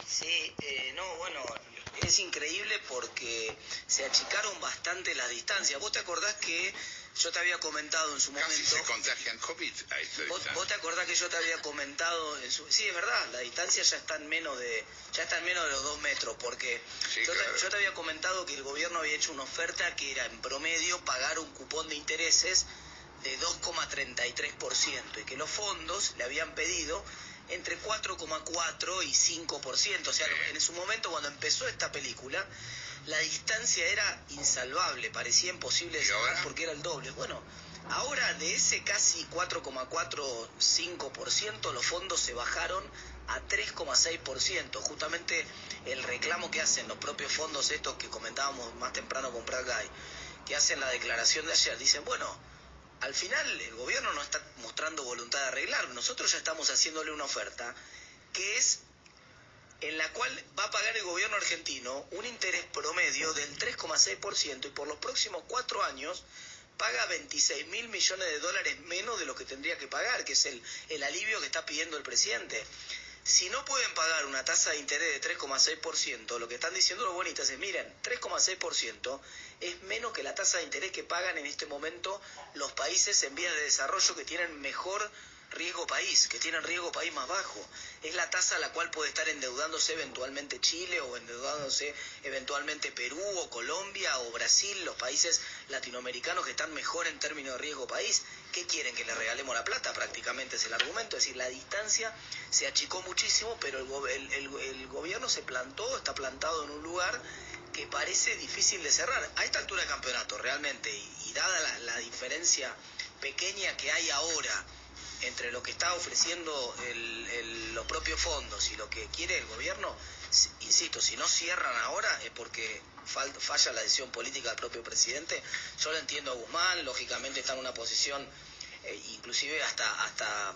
Sí, no, bueno, es increíble porque se achicaron bastante las distancias. ¿Vos te acordás que yo te había comentado en su momento? Casi se contagian COVID a esta distancia. ¿Vos te acordás que yo te había comentado en su... Sí, es verdad, la distancia ya está en menos de los 2 metros, porque Sí, claro. yo te había comentado que el gobierno había hecho una oferta que era en promedio pagar un cupón de intereses de 2,33% y que los fondos le habían pedido entre 4,4 y 5%. O sea, en su momento cuando empezó esta película, la distancia era insalvable, parecía imposible de cerrar porque era el doble. Bueno, ahora de ese casi 4,45% los fondos se bajaron a 3,6%. Justamente el reclamo que hacen los propios fondos estos que comentábamos más temprano con Pratt Guy, que hacen la declaración de ayer, dicen, bueno, al final el gobierno no está mostrando voluntad de arreglar. Nosotros ya estamos haciéndole una oferta que es en la cual va a pagar el gobierno argentino un interés promedio del 3,6% y por los próximos 4 años paga 26.000 millones de dólares menos de lo que tendría que pagar, que es el alivio que está pidiendo el presidente. Si no pueden pagar una tasa de interés de 3,6%, lo que están diciendo los bonistas es, miren, 3,6% es menos que la tasa de interés que pagan en este momento los países en vías de desarrollo que tienen mejor riesgo país, que tienen riesgo país más bajo. Es la tasa a la cual puede estar endeudándose eventualmente Chile o endeudándose eventualmente Perú o Colombia o Brasil, los países latinoamericanos que están mejor en términos de riesgo país. ¿Qué quieren? Que le regalemos la plata, prácticamente es el argumento. Es decir, la distancia se achicó muchísimo, pero el gobierno se plantó, está plantado en un lugar que parece difícil de cerrar. A esta altura del campeonato, realmente, y dada la diferencia pequeña que hay ahora entre lo que está ofreciendo los propios fondos y lo que quiere el gobierno, insisto, si no cierran ahora es porque falla la decisión política del propio presidente. Yo lo entiendo a Guzmán, lógicamente está en una posición, inclusive hasta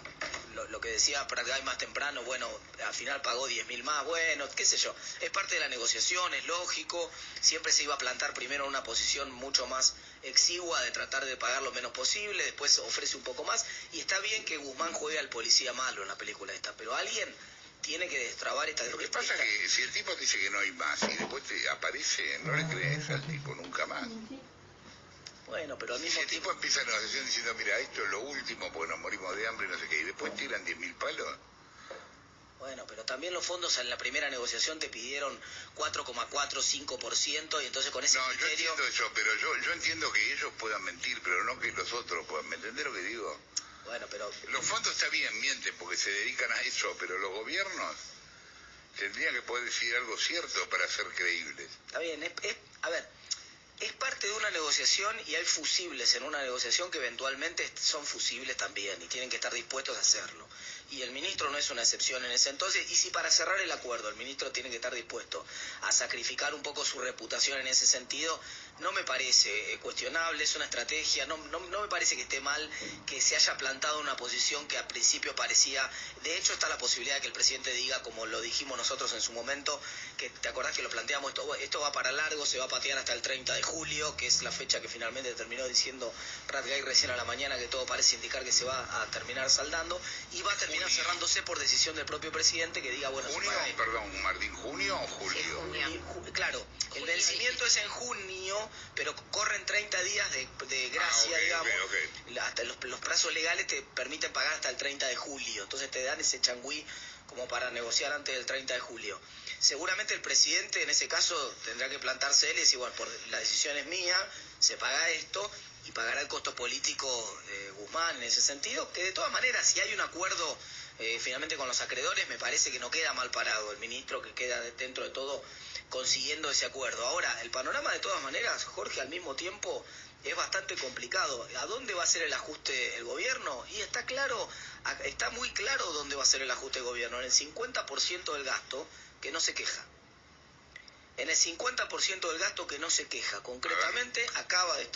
lo que decía Pratt Guy más temprano, bueno, al final pagó 10.000 más, bueno, qué sé yo, es parte de la negociación, es lógico, siempre se iba a plantar primero en una posición mucho más exigua de tratar de pagar lo menos posible, después ofrece un poco más, y está bien que Guzmán juegue al policía malo en la película esta, pero alguien tiene que destrabar esta... Lo que pasa es que si el tipo dice que no hay más y después te aparece, no le crees al tipo nunca más. Bueno, pero al mismo Si el tiempo... tipo empieza la negociación diciendo, mira, esto es lo último porque nos morimos de hambre y no sé qué, y después tiran 10.000 palos. Bueno, pero también los fondos en la primera negociación te pidieron 4,4, 5%, y entonces con ese criterio... No, yo entiendo eso, pero yo entiendo que ellos puedan mentir, pero no que los otros puedan. ¿Me entendés lo que digo? Bueno, pero... Los fondos está bien, mienten porque se dedican a eso, pero los gobiernos tendrían que poder decir algo cierto para ser creíbles. Está bien, a ver, es parte de una negociación y hay fusibles en una negociación que eventualmente son fusibles también y tienen que estar dispuestos a hacerlo. Y el ministro no es una excepción en ese entonces, y si para cerrar el acuerdo el ministro tiene que estar dispuesto a sacrificar un poco su reputación en ese sentido, no me parece cuestionable, es una estrategia, no me parece que esté mal que se haya plantado una posición que al principio parecía... De hecho está la posibilidad de que el presidente diga, como lo dijimos nosotros en su momento, que te acordás que lo planteamos, esto va para largo, se va a patear hasta el 30 de julio, que es la fecha que finalmente terminó diciendo Pratt Guy recién a la mañana, que todo parece indicar que se va a terminar saldando, y va a terminar cerrándose por decisión del propio presidente, que diga, bueno... ¿Junio? Perdón, Martín, ¿junio o julio? Claro, el vencimiento es en junio, pero corren 30 días de gracia, digamos. Okay. Hasta los plazos legales te permiten pagar hasta el 30 de julio, entonces te dan ese changüí como para negociar antes del 30 de julio. Seguramente el presidente en ese caso tendrá que plantarse él y decir, bueno, la decisión es mía, se paga esto y pagará el costo político de Guzmán en ese sentido, que de todas maneras si hay un acuerdo finalmente con los acreedores, me parece que no queda mal parado el ministro, que queda dentro de todo consiguiendo ese acuerdo. Ahora, el panorama de todas maneras, Jorge, al mismo tiempo es bastante complicado. ¿A dónde va a ser el ajuste el gobierno? Y está muy claro dónde va a ser el ajuste del gobierno, en el 50% del gasto que no se queja. En el 50% del gasto que no se queja. Concretamente,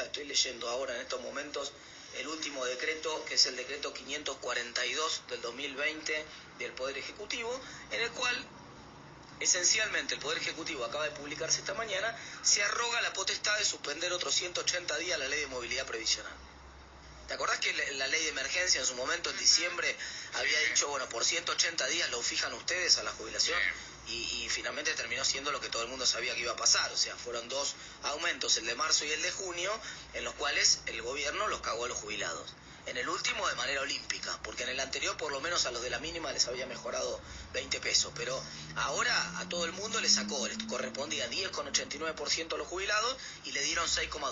estoy leyendo ahora en estos momentos el último decreto, que es el decreto 542 del 2020 del Poder Ejecutivo, en el cual esencialmente el Poder Ejecutivo, acaba de publicarse esta mañana, se arroga la potestad de suspender otros 180 días la Ley de Movilidad Previsional. ¿Te acordás que la ley de emergencia en su momento, en diciembre, había dicho, bueno, por 180 días lo fijan ustedes a la jubilación? Y finalmente terminó siendo lo que todo el mundo sabía que iba a pasar. O sea, fueron dos aumentos, el de marzo y el de junio, en los cuales el gobierno los cagó a los jubilados. En el último de manera olímpica, porque en el anterior por lo menos a los de la mínima les había mejorado 20 pesos, pero ahora a todo el mundo les sacó, les correspondía 10,89% a los jubilados y le dieron 6,12%.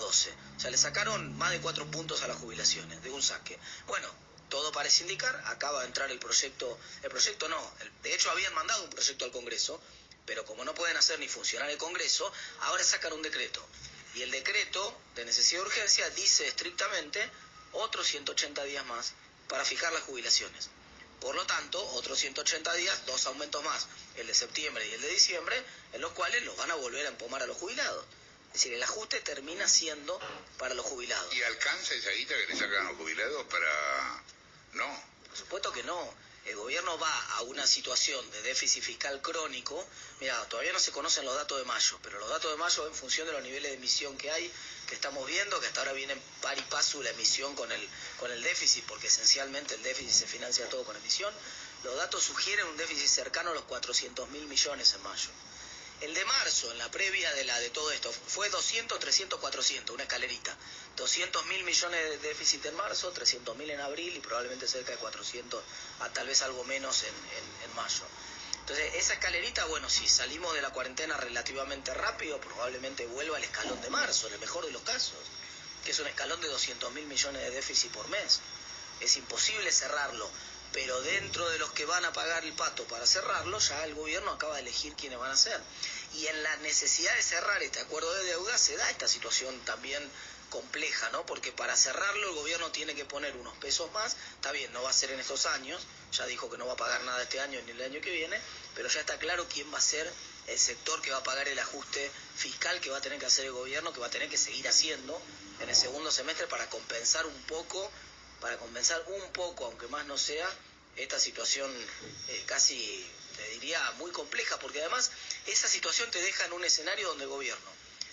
O sea, le sacaron más de 4 puntos a las jubilaciones, de un saque. Bueno, todo parece indicar, acaba de entrar el proyecto no, de hecho habían mandado un proyecto al Congreso, pero como no pueden hacer ni funcionar el Congreso, ahora sacan un decreto. Y el decreto de necesidad de urgencia dice estrictamente otros 180 días más para fijar las jubilaciones. Por lo tanto, otros 180 días, 2 aumentos más, el de septiembre y el de diciembre, en los cuales los van a volver a empomar a los jubilados. Es decir, el ajuste termina siendo para los jubilados. ¿Y alcanza esa guita que le sacan a los jubilados para...? No. Por supuesto que no. El gobierno va a una situación de déficit fiscal crónico. Mira, todavía no se conocen los datos de mayo, pero los datos de mayo en función de los niveles de emisión que hay, que estamos viendo, que hasta ahora viene par y paso la emisión con el déficit, porque esencialmente el déficit se financia todo con emisión. Los datos sugieren un déficit cercano a los 400.000 millones en mayo. El de marzo, en la previa de todo esto, fue 200, 300, 400, una escalerita. 200.000 millones de déficit en marzo, 300.000 en abril y probablemente cerca de 400, a tal vez algo menos en mayo. Entonces, esa escalerita, bueno, si salimos de la cuarentena relativamente rápido, probablemente vuelva al escalón de marzo, en el mejor de los casos, que es un escalón de 200.000 millones de déficit por mes. Es imposible cerrarlo, pero dentro de los que van a pagar el pato para cerrarlo, ya el gobierno acaba de elegir quiénes van a ser. Y en la necesidad de cerrar este acuerdo de deuda se da esta situación también compleja, ¿no? Porque para cerrarlo el gobierno tiene que poner unos pesos más. Está bien, no va a ser en estos años, ya dijo que no va a pagar nada este año ni el año que viene, pero ya está claro quién va a ser el sector que va a pagar el ajuste fiscal que va a tener que hacer el gobierno, que va a tener que seguir haciendo en el segundo semestre para compensar un poco, aunque más no sea, esta situación casi, te diría, muy compleja, porque además esa situación te deja en un escenario donde el gobierno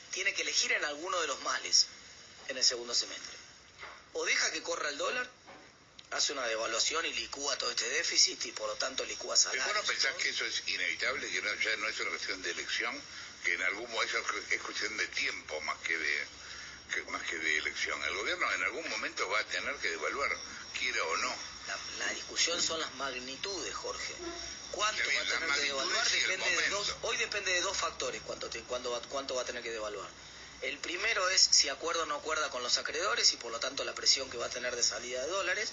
tiene que elegir en alguno de los males en el segundo semestre. O deja que corra el dólar, hace una devaluación y licúa todo este déficit y por lo tanto licúa salarios. ¿Pero vos no pensás que eso es inevitable, que ya no es una cuestión de elección, que en algún momento es cuestión de tiempo más que de elección? El gobierno en algún momento va a tener que devaluar, quiera o no. La discusión son las magnitudes, Jorge. ¿Cuánto va a tener que devaluar? Hoy depende de dos factores cuánto va a tener que devaluar. El primero es si acuerda o no acuerda con los acreedores y por lo tanto la presión que va a tener de salida de dólares.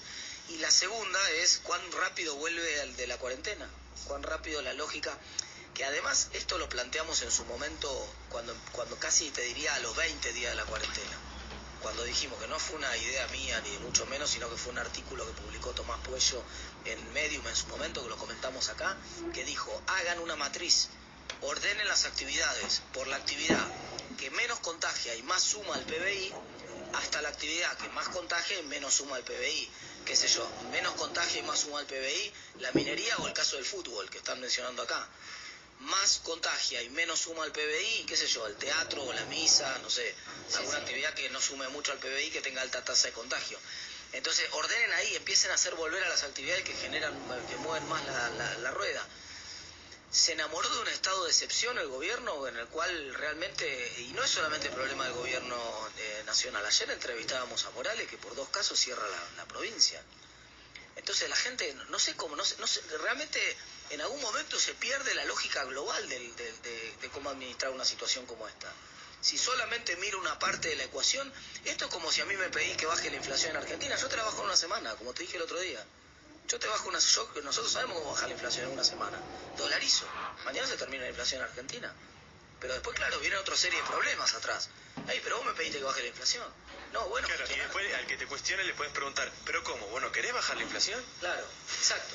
Y la segunda es cuán rápido vuelve al de la cuarentena, cuán rápido la lógica, que además esto lo planteamos en su momento cuando casi te diría a los 20 días de la cuarentena. Cuando dijimos que no fue una idea mía ni mucho menos, sino que fue un artículo que publicó Tomás Puello en Medium en su momento, que lo comentamos acá, que dijo, hagan una matriz, ordenen las actividades por la actividad que menos contagia y más suma al PBI, hasta la actividad que más contagia y menos suma al PBI. Qué sé yo, menos contagia y más suma al PBI, la minería o el caso del fútbol que están mencionando acá. Más contagia y menos suma al PBI, qué sé yo, el teatro o la misa, no sé, alguna actividad que no sume mucho al PBI, que tenga alta tasa de contagio. Entonces, ordenen ahí, empiecen a hacer volver a las actividades que mueven más la rueda. Se enamoró de un estado de excepción el gobierno en el cual realmente, y no es solamente el problema del gobierno nacional, ayer entrevistábamos a Morales que por 2 casos cierra la provincia. Entonces la gente, no sé cómo, realmente en algún momento se pierde la lógica global de cómo administrar una situación como esta. Si solamente miro una parte de la ecuación, esto es como si a mí me pedís que baje la inflación en Argentina. Yo te la bajo en una semana, como te dije el otro día. Nosotros sabemos cómo bajar la inflación en una semana. Dolarizo. Mañana se termina la inflación en Argentina. Pero después, claro, viene otra serie de problemas atrás. Ay, pero vos me pediste que baje la inflación. No, bueno. Claro, y después al que te cuestione le puedes preguntar, ¿pero cómo? Bueno, ¿querés bajar la inflación? Claro, exacto.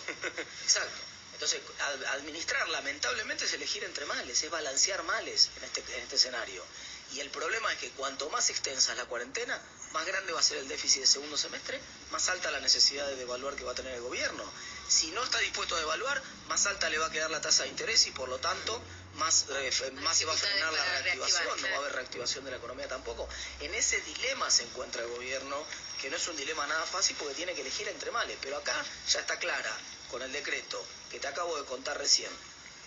Entonces, administrar, lamentablemente, es elegir entre males, es balancear males en este escenario. Y el problema es que cuanto más extensa es la cuarentena, más grande va a ser el déficit de segundo semestre, más alta la necesidad de devaluar que va a tener el gobierno. Si no está dispuesto a devaluar, más alta le va a quedar la tasa de interés y por lo tanto más se va a frenar la reactivación, no va a haber reactivación de la economía tampoco. En ese dilema se encuentra el gobierno, que no es un dilema nada fácil porque tiene que elegir entre males, pero acá ya está clara con el decreto que te acabo de contar recién,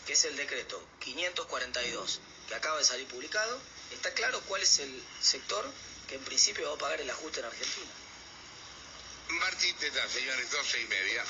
que es el decreto 542, que acaba de salir publicado, está claro cuál es el sector que en principio va a pagar el ajuste en Argentina. Martín Tetaz, señores, 12:30.